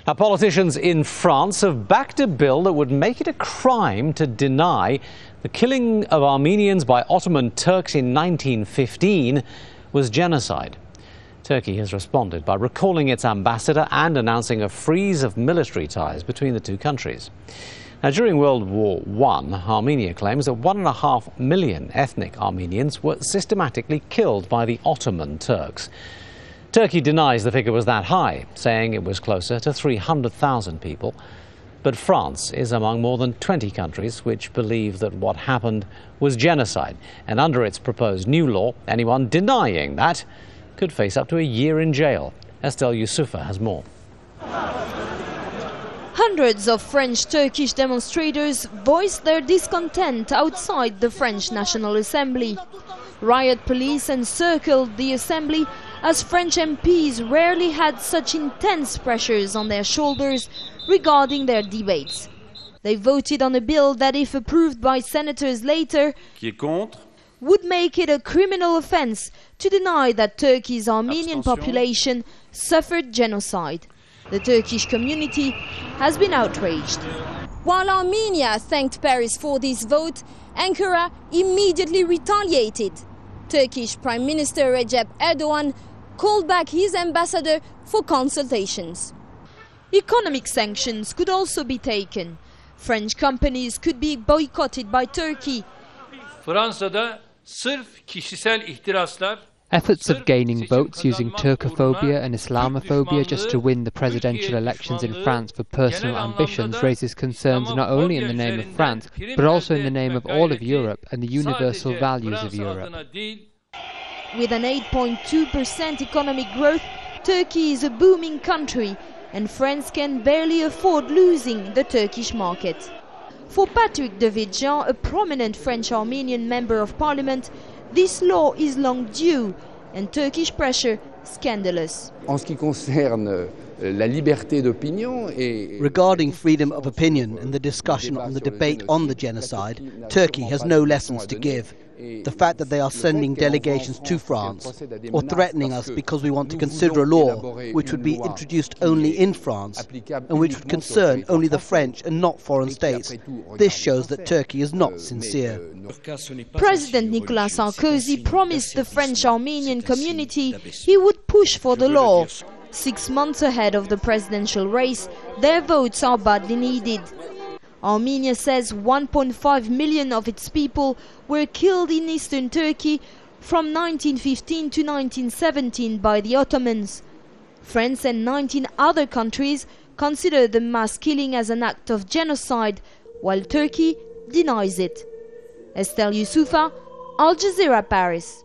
Now, politicians in France have backed a bill that would make it a crime to deny the killing of Armenians by Ottoman Turks in 1915 was genocide. Turkey has responded by recalling its ambassador and announcing a freeze of military ties between the two countries. Now, during World War I, Armenia claims that 1.5 million ethnic Armenians were systematically killed by the Ottoman Turks. Turkey denies the figure was that high, saying it was closer to 300,000 people. But France is among more than 20 countries which believe that what happened was genocide. And under its proposed new law, anyone denying that could face up to a year in jail. Estelle Youssoufa has more. Hundreds of French-Turkish demonstrators voiced their discontent outside the French National Assembly. Riot police encircled the assembly as French MPs rarely had such intense pressures on their shoulders regarding their debates. They voted on a bill that, if approved by senators later, would make it a criminal offense to deny that Turkey's Armenian population suffered genocide. The Turkish community has been outraged. While Armenia thanked Paris for this vote, Ankara immediately retaliated. Turkish Prime Minister Recep Erdogan called back his ambassador for consultations. Economic sanctions could also be taken. French companies could be boycotted by Turkey. Efforts of gaining votes using Turkophobia and Islamophobia just to win the presidential elections in France for personal ambitions raises concerns not only in the name of France, but also in the name of all of Europe and the universal values of Europe. With an 8.2% economic growth, Turkey is a booming country, and France can barely afford losing the Turkish market. For Patrick de Vidjean, a prominent French-Armenian member of parliament, this law is long due and Turkish pressure scandalous. Regarding freedom of opinion and the discussion on the debate on the genocide, Turkey has no lessons to give. The fact that they are sending delegations to France or threatening us because we want to consider a law which would be introduced only in France and which would concern only the French and not foreign states, this shows that Turkey is not sincere. President Nicolas Sarkozy promised the French-Armenian community he would push for the law. 6 months ahead of the presidential race, their votes are badly needed. Armenia says 1.5 million of its people were killed in eastern Turkey from 1915 to 1917 by the Ottomans. France and 19 other countries consider the mass killing as an act of genocide, while Turkey denies it. Estelle Youssoufa, Al Jazeera, Paris.